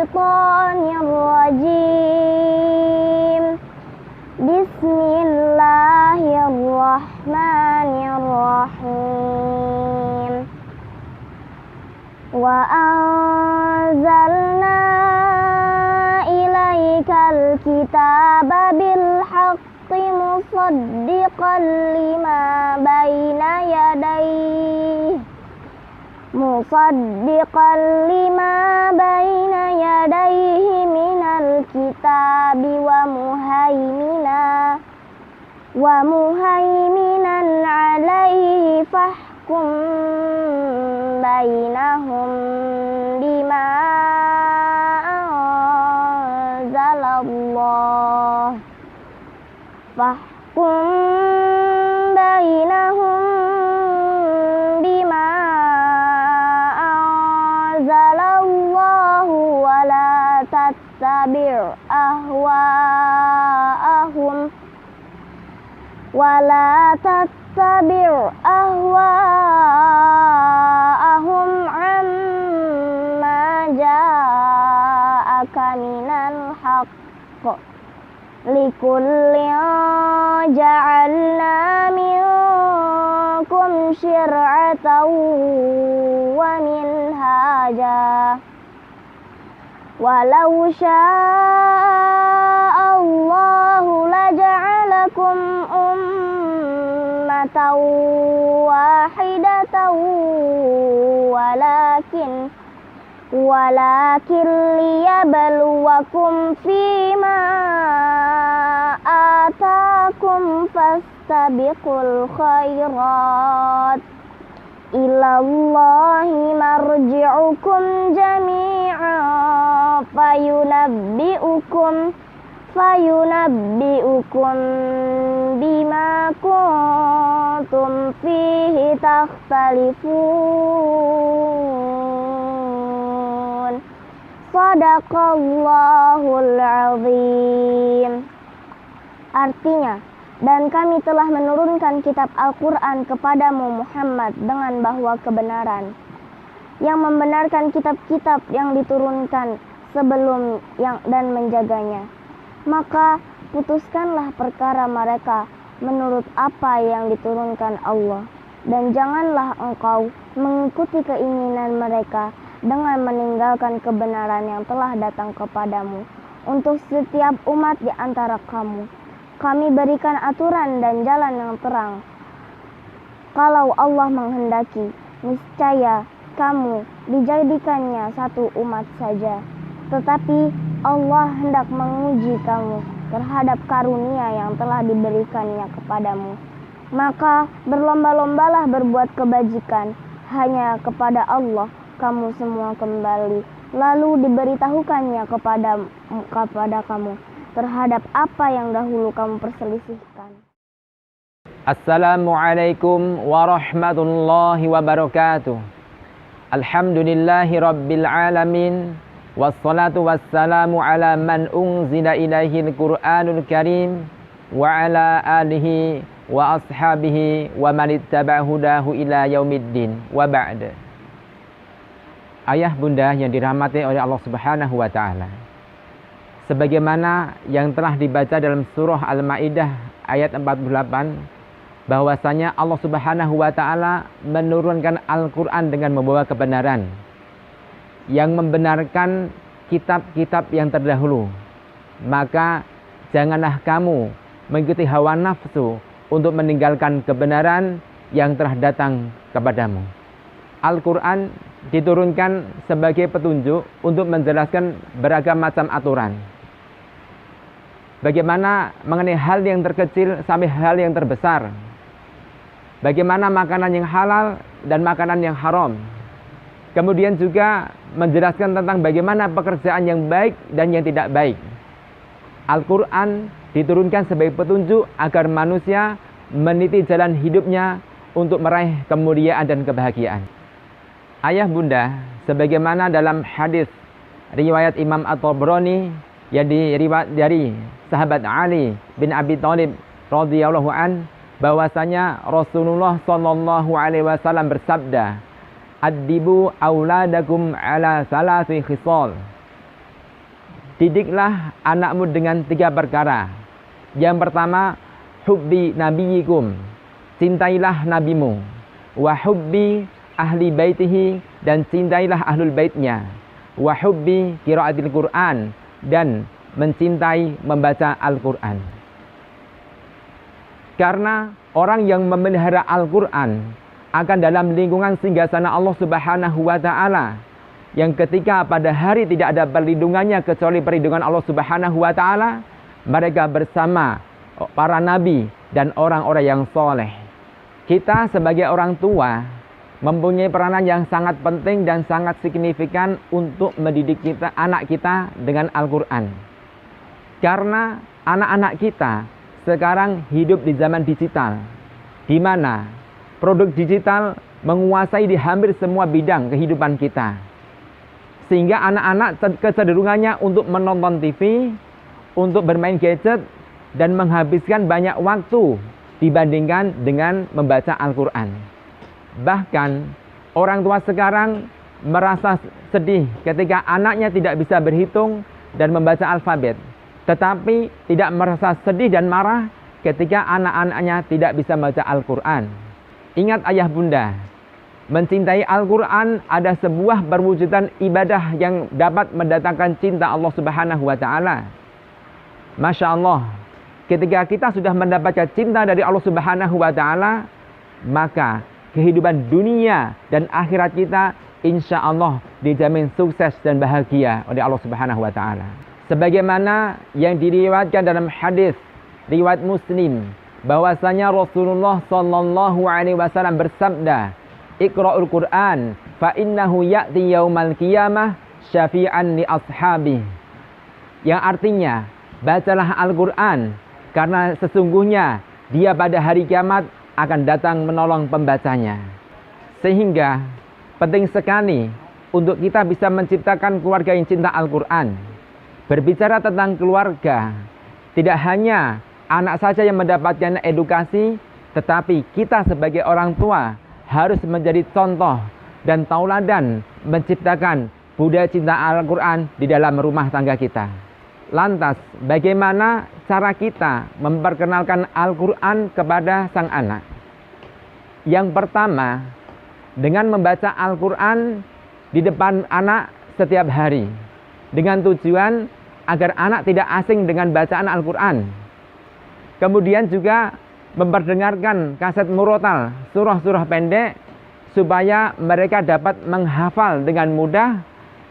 syaitanir rajim. Bismillahirrahmanirrahim. Wa anzalna ilaikal kitaba bil haqqi musaddiqan lima baina yadayhi minal kitabi wa muhaiminan alaihi fahkum bainahum bima anzalallah. Wala tattabi' ahwa'ahum amma ja'aka minal haqq. Likullin ja'alna minkum syir'atan wa minhaja. Walau sya'allahu laja'alakum ummatan wahidatan walakin liyabluwakum fima atakum fastabiqul khairat. Ilallahi marji'ukum jami'an fayunabbi'ukum bima kuntum fihi takhtalifun. Shadaqallahul azim. Artinya, dan kami telah menurunkan kitab Al-Quran kepadamu Muhammad dengan bahwa kebenaran yang membenarkan kitab-kitab yang diturunkan sebelum dan menjaganya. Maka putuskanlah perkara mereka menurut apa yang diturunkan Allah, dan janganlah engkau mengikuti keinginan mereka dengan meninggalkan kebenaran yang telah datang kepadamu untuk setiap umat di antara kamu. Kami berikan aturan dan jalan yang terang. Kalau Allah menghendaki, niscaya kamu dijadikannya satu umat saja. Tetapi Allah hendak menguji kamu terhadap karunia yang telah diberikannya kepadamu. Maka berlomba-lombalah berbuat kebajikan, hanya kepada Allah kamu semua kembali. Lalu diberitahukannya kepada kamu terhadap apa yang dahulu kamu perselisihkan. Assalamualaikum warahmatullahi wabarakatuh. Alhamdulillahi rabbil alamin. Wassalatu wassalamu ala man unzila ilaihil Qur'anul Karim wa ala alihi wa ashabihi wa man ittaba hudahu ila yaumiddin wa ba'da. Ayah bunda yang dirahmati oleh Allah Subhanahu wa taala, sebagaimana yang telah dibaca dalam surah Al-Maidah ayat 48, bahwasanya Allah Subhanahu wa taala menurunkan Al-Qur'an dengan membawa kebenaran yang membenarkan kitab-kitab yang terdahulu. Maka janganlah kamu mengikuti hawa nafsu untuk meninggalkan kebenaran yang telah datang kepadamu. Al-Qur'an diturunkan sebagai petunjuk untuk menjelaskan beragam macam aturan. Bagaimana mengenai hal yang terkecil sampai hal yang terbesar. Bagaimana makanan yang halal dan makanan yang haram. Kemudian juga menjelaskan tentang bagaimana pekerjaan yang baik dan yang tidak baik. Al-Quran diturunkan sebagai petunjuk agar manusia meniti jalan hidupnya untuk meraih kemuliaan dan kebahagiaan. Ayah bunda, sebagaimana dalam hadis riwayat Imam At-Tabrani yang diriwayat dari sahabat Ali bin Abi Thalib radhiyallahu an, bahwasanya Rasulullah sallallahu alaihi wasallam bersabda, "Addibu auladakum ala salasi khisal." didiklah anakmu dengan 3 perkara. Yang pertama, hubbi nabiyikum, cintailah nabimu. Wa hubbi ahli baitihi, dan cintailah ahlul baitnya. Wa hubbi qiraatil Qur'an, dan mencintai membaca Al-Quran. Karena orang yang memelihara Al-Quran akan dalam lingkungan singgasana Allah Subhanahu wa Ta'ala, yang ketika pada hari tidak ada perlindungannya kecuali perlindungan Allah Subhanahu wa Ta'ala, mereka bersama para nabi dan orang-orang yang soleh. Kita sebagai orang tua mempunyai peranan yang sangat penting dan sangat signifikan untuk mendidik anak kita dengan Al-Quran. Karena anak-anak kita sekarang hidup di zaman digital, di mana produk digital menguasai di hampir semua bidang kehidupan kita. Sehingga anak-anak kecenderungannya untuk menonton TV, untuk bermain gadget, dan menghabiskan banyak waktu dibandingkan dengan membaca Al-Quran. Bahkan orang tua sekarang merasa sedih ketika anaknya tidak bisa berhitung dan membaca alfabet, tetapi tidak merasa sedih dan marah ketika anak-anaknya tidak bisa membaca Al-Quran. Ingat ayah bunda, mencintai Al-Quran ada sebuah perwujudan ibadah yang dapat mendatangkan cinta Allah Subhanahu wa Ta'ala. Masya Allah, ketika kita sudah mendapatkan cinta dari Allah Subhanahu wa Ta'ala, maka kehidupan dunia dan akhirat kita insya Allah dijamin sukses dan bahagia oleh Allah Subhanahu wa Ta'ala. Sebagaimana yang diriwayatkan dalam hadis riwayat Muslim, bahwasanya Rasulullah sallallahu alaihi wasallam bersabda, "Iqra'ul Qur'an fa innahu ya'ti yaumal qiyamah syafi'an li ashabi." Yang artinya, bacalah Al-Qur'an karena sesungguhnya dia pada hari kiamat akan datang menolong pembacanya. Sehingga penting sekali untuk kita bisa menciptakan keluarga yang cinta Al-Qur'an. Berbicara tentang keluarga, tidak hanya anak saja yang mendapatkan edukasi, tetapi kita sebagai orang tua harus menjadi contoh dan tauladan menciptakan budaya cinta Al-Quran di dalam rumah tangga kita. Lantas, bagaimana cara kita memperkenalkan Al-Quran kepada sang anak? Yang pertama, dengan membaca Al-Quran di depan anak setiap hari, dengan tujuan agar anak tidak asing dengan bacaan Al-Quran. Kemudian juga memperdengarkan kaset murotal, surah-surah pendek, supaya mereka dapat menghafal dengan mudah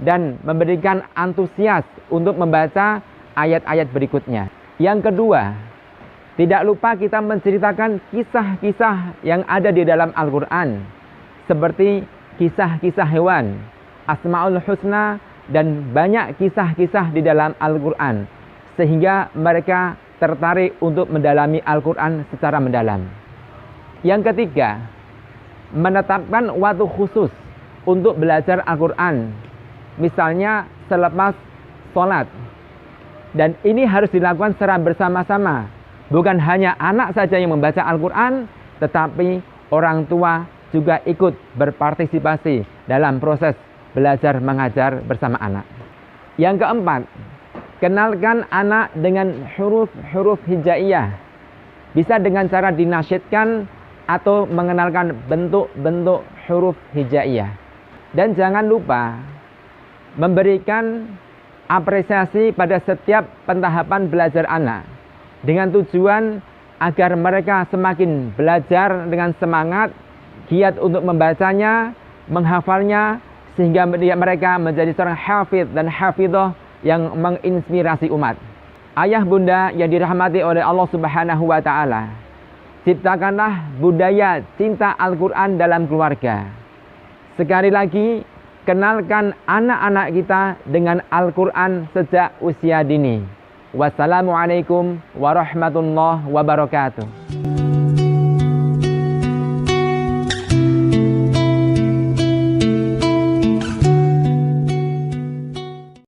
dan memberikan antusias untuk membaca ayat-ayat berikutnya. Yang kedua, tidak lupa kita menceritakan kisah-kisah yang ada di dalam Al-Quran, seperti kisah-kisah hewan, Asmaul Husna, dan banyak kisah-kisah di dalam Al-Quran, sehingga mereka tertarik untuk mendalami Al-Quran secara mendalam. Yang ketiga, menetapkan waktu khusus untuk belajar Al-Quran, misalnya selepas sholat. Dan ini harus dilakukan secara bersama-sama, bukan hanya anak saja yang membaca Al-Quran, tetapi orang tua juga ikut berpartisipasi dalam proses belajar mengajar bersama anak. Yang keempat, kenalkan anak dengan huruf-huruf hijaiyah. Bisa dengan cara dinasyidkan atau mengenalkan bentuk-bentuk huruf hijaiyah. Dan jangan lupa memberikan apresiasi pada setiap pentahapan belajar anak, dengan tujuan agar mereka semakin belajar dengan semangat, giat untuk membacanya, menghafalnya, sehingga mereka menjadi seorang hafidh dan hafidhah yang menginspirasi umat. Ayah bunda yang dirahmati oleh Allah Subhanahu wa Ta'ala, ciptakanlah budaya cinta Al-Quran dalam keluarga. Sekali lagi, kenalkan anak-anak kita dengan Al-Quran sejak usia dini. Wassalamualaikum warahmatullahi wabarakatuh.